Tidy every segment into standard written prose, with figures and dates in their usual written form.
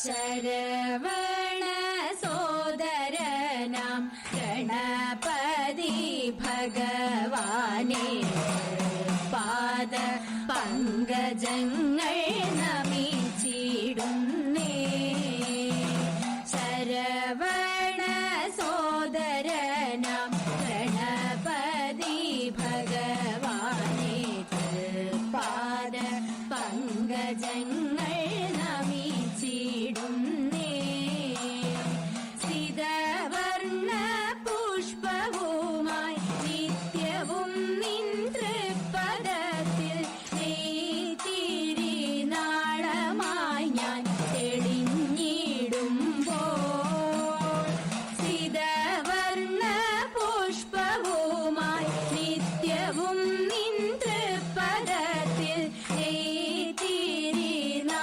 ശരവണ സോദരനാം ഗണപതി ഭഗവാനെ പാദ പങ്കജങ്ങൾ നമിച്ചിടുന്നേ. ശരവണ സോദരനാം ഗണപതി ഭഗവാനെ പാദ പങ്കജങ്ങൾ നമിച്ചിടുന്നേ. സിതവർണ്ണ പുഷ്പവുമായി നിത്യവും നിൻ തൃപ്പദത്തിൽ തിരിനാളമായി ഞാൻ തെളിഞ്ഞിടുമ്പോൾ. സിതവർണ്ണ പുഷ്പവുമായി നിത്യവും നിൻ തൃപ്പദത്തിൽ തിരിനാളമായി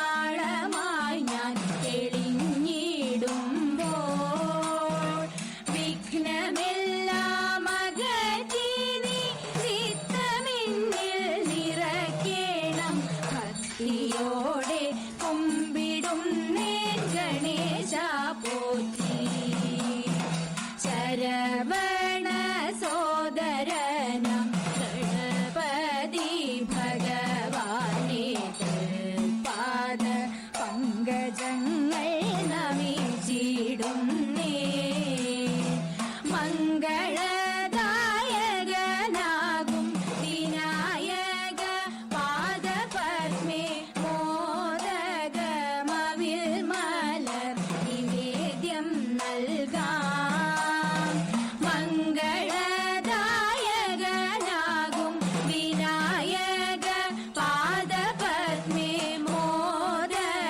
ഞാൻ തെളിഞ്ഞിടുമ്പോൾ. വിഘ്നമെല്ലാം അകറ്റി നീ ചിത്തമെന്നിൽ നിറയ്ക്കണം. ഭക്തിയോടെ കുമ്പിടുന്നേ ഗണേശ പോറ്റി. ശരവണ സോദരനം ഗണപതി ഭഗവാനെ പാദ പങ്കജങ്ങൾ നമിച്ചിടുന്നേ. മംഗളദായകനാകും വിനായക പാദപത്മേ മോദകമവിൽ മലർ നിവേദ്യം നൽകാം. മംഗളദായകനാകും വിനായക പാദപത്മേ മോദകമവിൽ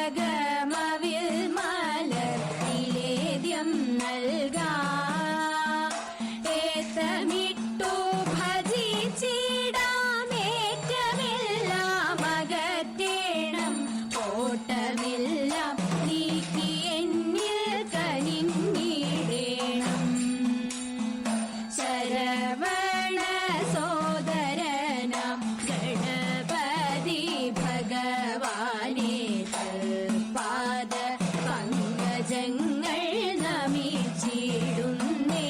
മലർ നിവേദ്യം നൽകാം. ഏത്തമിട്ടു ഭജിച്ചിടാമേറ്റമെല്ലാം അകറ്റേണം. ഓട്ടമെല്ലാം നീക്കി എന്നിൽ കനിഞ്ഞിടേണം. ശരവണ സോദരനാം ഗണപതി ഭഗവാനെ പാദ പങ്കജങ്ങൾ നമിച്ചിടുന്നേ.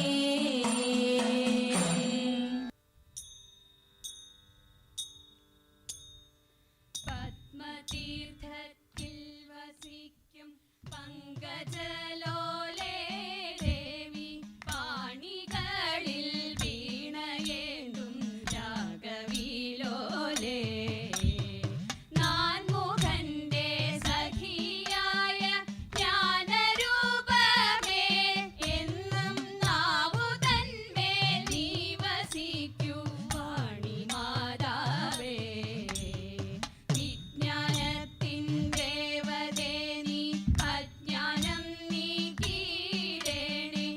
പത്മതീർത്ഥത്തിൽ വസിക്കും പങ്കജലോലേ ദേവി പാണികളിൽ വീണയേന്തും രാഗവിലോലേ. നാൻമുഖന്റെ സഖിയായ ജ്ഞാനരൂപമേ എന്നും നാവു തന്മേൽ നീ വസിക്കൂ വാണിമാതാവേ. വിജ്ഞാനത്തിൻ ദേവതേ നീ അജ്ഞാനം നീക്കിയിടേണേ.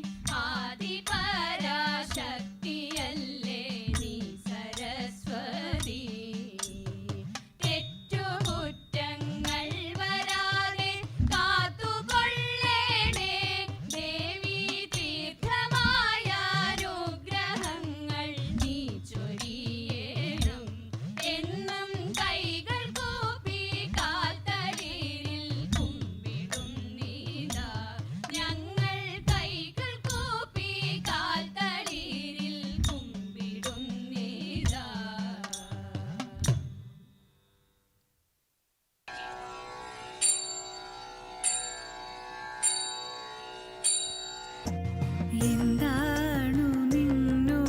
ആദിപരാശക്തിയല്ലേ നീ സരസ്വതി. തെറ്റുകുറ്റങ്ങൾ വരാതെ കാത്തുകൊള്ളേണേ ദേവി. തീർത്ഥമായ അനുഗ്രഹങ്ങൾ നീ ചൊരിയേണം. എന്നും കൈകൾ കൂപ്പി കാൽത്തളീരിൽ കുമ്പിടുന്നീതാ ഞങ്ങൾ. കൈകൾ കൂപ്പി കാൽത്തളീരിൽ കുമ്പിടുന്നീതാ. എന്താണു നിന്നോടിരക്കേണ്ടു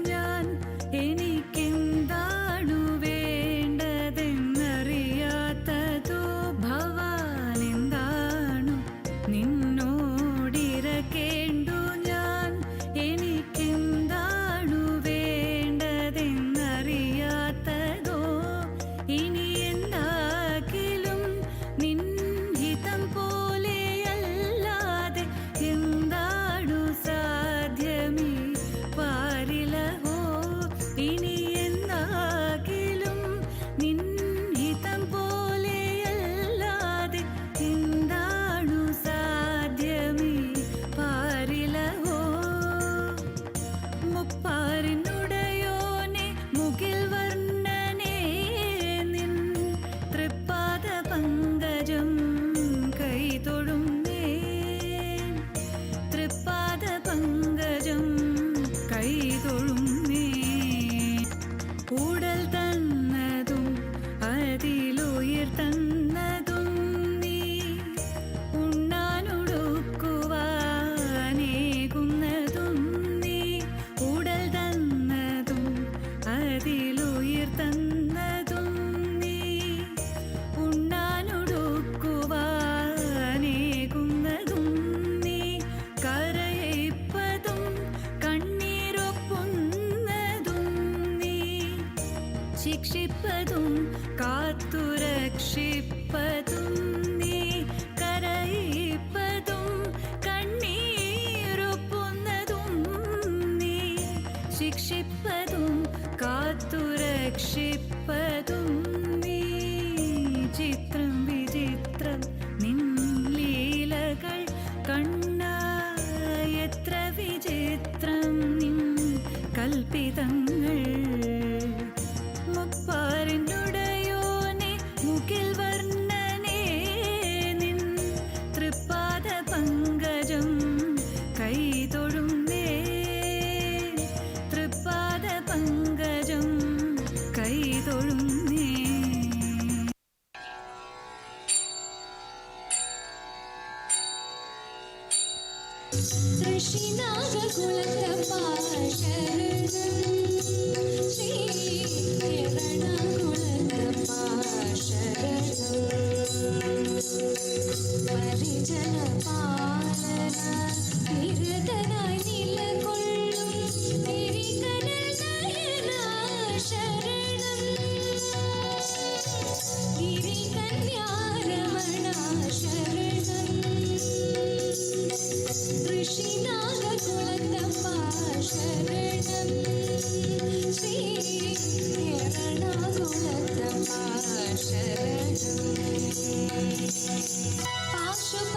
ഞാൻ, എനിക്കെന്താണു വേണ്ടതെന്നറിയാത്തതോ ഭവാൻ. എന്താണു നിന്നോടിരക്കേണ്ടു ഞാൻ, എനിക്കെന്താണു വേണ്ടതെന്നറിയാത്തതോ. ഇനി എന്താകിലും നിൻഹിതം പോലെയല്ലാതെ ശിക്ഷിപ്പതും കാത്തുരക്ഷിപ്പതും നീ കരയിപ്പതും കണ്ണീരൊപ്പുന്നതും നീ ശിക്ഷിപ്പതും കാത്തുരക്ഷിപ്പതും നീ ചിത്രം വിചിത്രം നിൻ ലീലകൾ കണ്ണാ എത്ര വിചിത്രം നിൻ കൽപ്പിതങ്ങൾ മുപ്പാരിനുടയോനെ മുകിൽ വർണ്ണനേ നിൻ തൃപ്പാദ പങ്കജം കൈതൊഴുന്നേ തൃപ്പാദ പങ്കജം കൈതൊഴുന്നേ. ഋഷിനാഗകുലത്തപ്പാ ശരണം ശ്രീ രണകുലത്തപ്പാ ശരണം പരിജനപാലന നിരതനായി നിലകൊള്ളും തിരികനൽ നയന ശരണം ഗിരികന്യാരമണ ശരണം ഋഷിനാഗകുലത്തപ്പാ ശരണം ശ്രീ രണകുലത്തപ്പാ ശരണം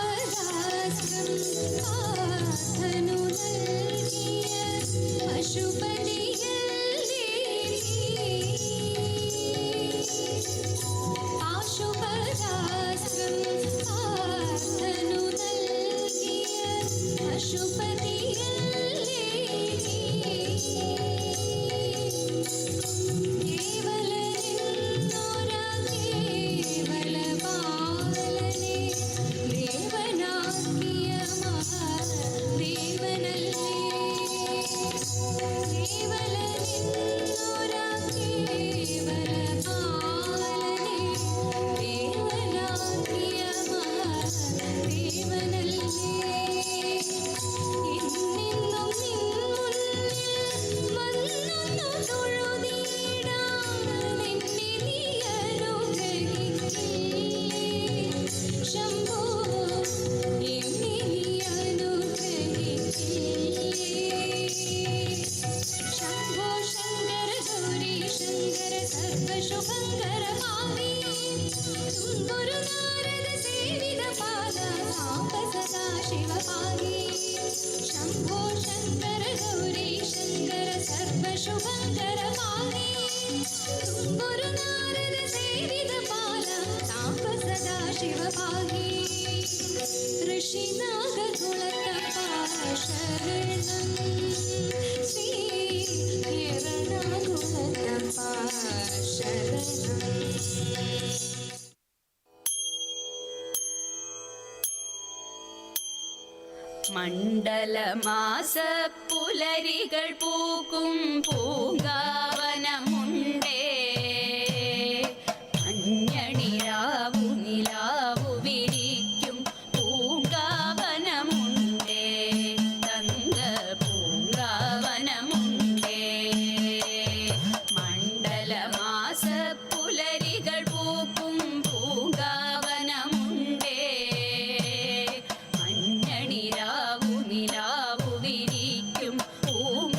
പാശുപരാസ്ത്രം പാർത്ഥനു നൽകിയ പശുപതിയല്ലേ പാശുപരാസ്ത്രം പാർത്ഥനു നൽകിയ പശുപതിയല്ലേ കേവലനിന്നൊരാ കേവലപാലനെ ദേവനാക്കിയ മഹാദേവനല്ലേ കേവലനിന്നൊരാ കേവലപാലനെ ദേവനാക്കിയ മഹാദേവനല്ലേ ഇന്നിന്നും നിൻ മുന്നിൽ വന്നൊന്നു തൊഴുതിടാൻ എന്നെ നീ അനുഗ്രഹിക്കില്ലേ ശംഭോ എന്നെ നീ അനുഗ്രഹിക്കില്ലേ ശംഭോ ശങ്കര ഗൗരി ശങ്കര സർവശുഭങ്കര ഭാവി തുമ്പുരു നാരദ സേവിത പാദ സാംബ സദാ ശിവ പാഹി ശംഭോ ശങ്കര ഗൗരി ശങ്കര സർവശുഭങ്കര ഭാവി തുമ്പുരു നാരദ സേവിത പാദ സാംബ സദാ ശിവ പാഹി ഋഷിനാഗകുലത്തപ്പാ ശരണം ശ്രീ രണകുലത്തപ്പാ ശരണം. മണ്ഡലമാസ പുലരികൾ പൂക്കും പൂങ്കാവനമുണ്ടേ മഞ്ഞണിരാവു നിലാവു വിരിക്കും പൂങ്കാവനമുണ്ടേ തങ്ക പൂങ്കാവനമുണ്ടേ മണ്ഡലമാസ പുലരികൾ പൂക്കും പൂങ്കാവനമുണ്ടേ മഞ്ഞണിരാവു നിലാവു വിരിക്കും പൂങ്കാവനമുണ്ടേ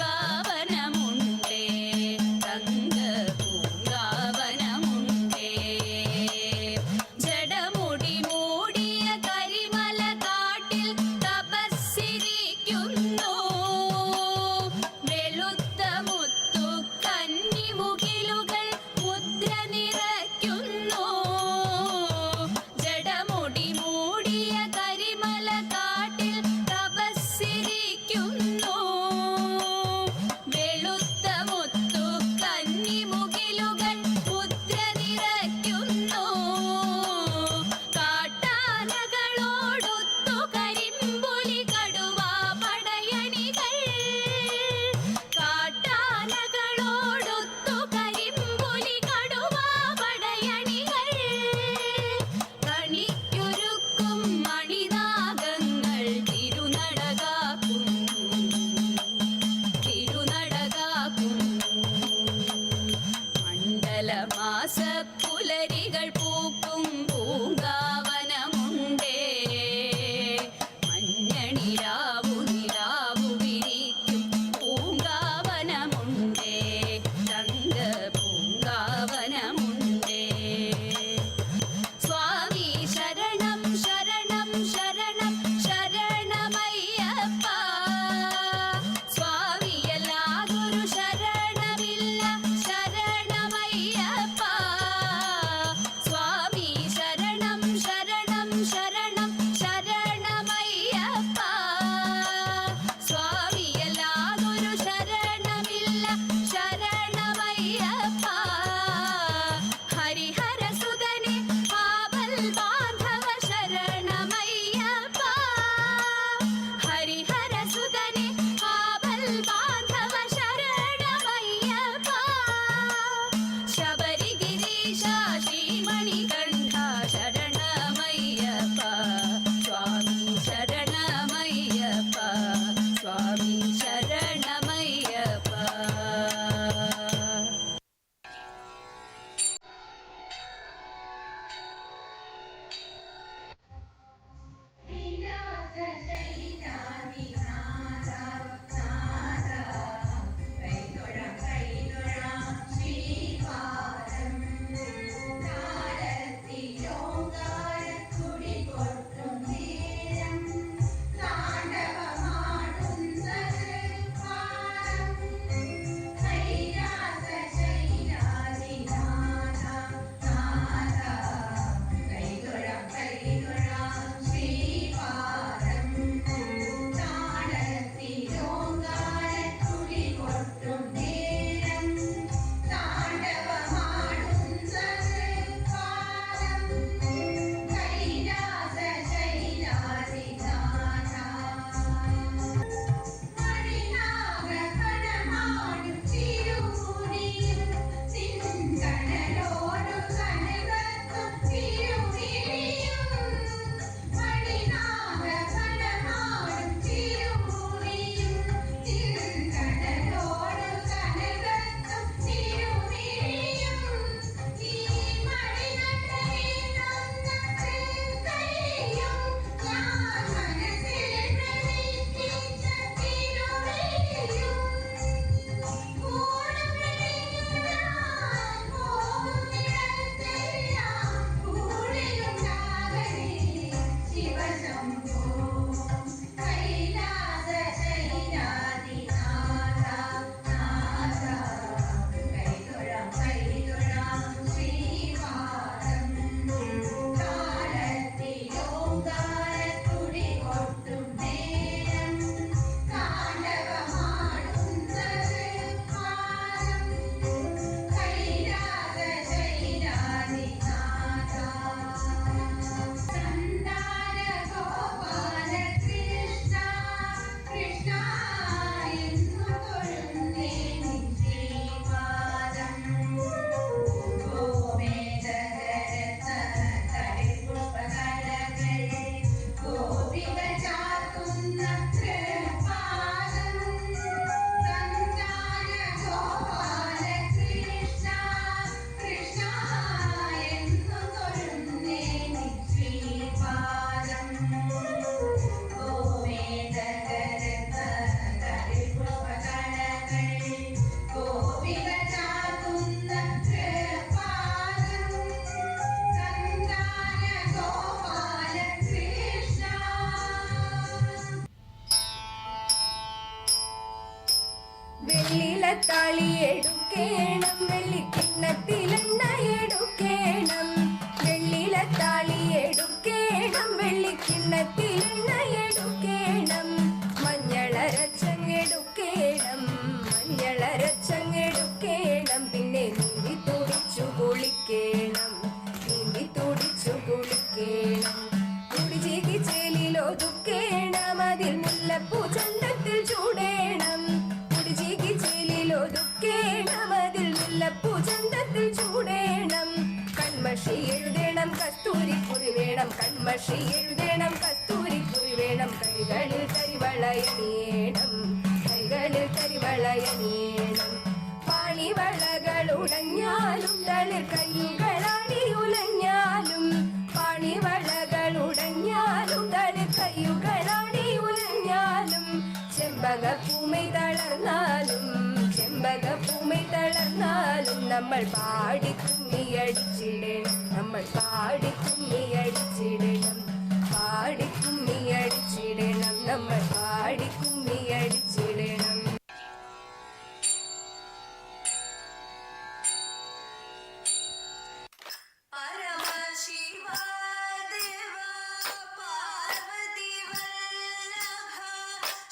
തങ്കപ്പുലരികൾ പൂക്കും പൂങ്കാവനമുണ്ടേ മഞ്ഞണിരാവു നിലാവു വിരിക്കും പൂങ്കാവനമുണ്ടേ തങ്ക പൂങ്കാവനമുണ്ടേ സ്വാമി ശരണം ശരണം ശരണം ശരണമയ്യപ്പ സ്വാമിയല്ലാതൊരു ശരണമില്ല ശരണമയ്യപ്പ സ്വാമി ശരണം ശരണം ശരണം ശരണമയ്യപ്പ സ്വാമിയല്ലാതൊരു ശരണമില്ല ശരണമയ്യപ്പ ഹരിഹരസുതനെ ആവൽ ബാന്ധവ ശരണമയ്യപ്പ ഹരിഹരസുതനെ ആവൽ ബാന്ധവ ശരണമയ്യപ്പ ശബരിഗിരീശ ശ്രീമണികണ്ഠ ശരണമയ്യപ്പ സ്വാമി ശരണമയ്യപ്പ സ്വാമി ശരണമയ്യപ്പ വെള്ളിലത്താളി എടുക്കേണം വെള്ളിക്കിണ്ണത്തിലെണ്ണ എടുക്കേണം വെള്ളിലത്താളി എടുക്കേണം വെള്ളിക്കിണ്ണത്തിലെണ്ണ എടുക്കേണം മഞ്ഞളരച്ചങ്ങെടുക്കേണം മഞ്ഞളരച്ചങ്ങെടുക്കേണം പിന്നെ നീന്തി തുടിച്ചു കുളിക്കേണം നീന്തി തുടിച്ചു കുളിക്കേണം കുടിചേകി ചേലിലൊതുക്കേണം അതിൽ മുല്ലപ്പൂ ചന്തത്തിൽ ചൂടേണം ഒതുക്കേണമതിൽ മുല്ലപ്പൂ ചന്തത്തിൽ ചൂടേണം കൺമഷി എഴുതേണം കസ്തൂരിക്കുറി വേണം കൺമഷി എഴുതേണം കസ്തൂരിക്കുറി വേണം കൈകളിൽ കരിവളയണിയേണം കൈകളിൽ കരിവളയണിയേണം പാണിവളകൾ ഉടഞ്ഞാലും തളിർ കൈകൾ നമ്മൾ പാടി കുമ്മിയടിച്ചിടണം നമ്മൾ പാടി കുമ്മിയടിച്ചിടണം പാടി കുമ്മിയടിച്ചിടണം നമ്മൾ പാടി കുമ്മിയടിച്ചിടണം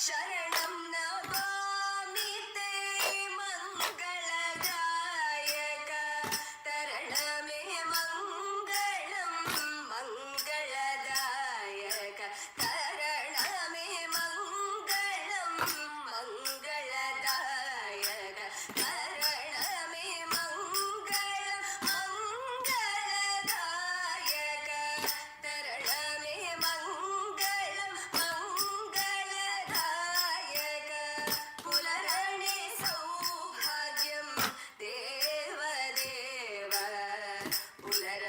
ശരണം നമാമി തേ മംഗളദായക തരണമേ മംഗളം മംഗളദായക തരണമേ മംഗളം മംഗളദായക തരണമേ മംഗളം മംഗളദായക തരണമേ മംഗളം മംഗളദായക പുലരണേ സൗഭാഗ്യം ദേവദേവ പുലരണേ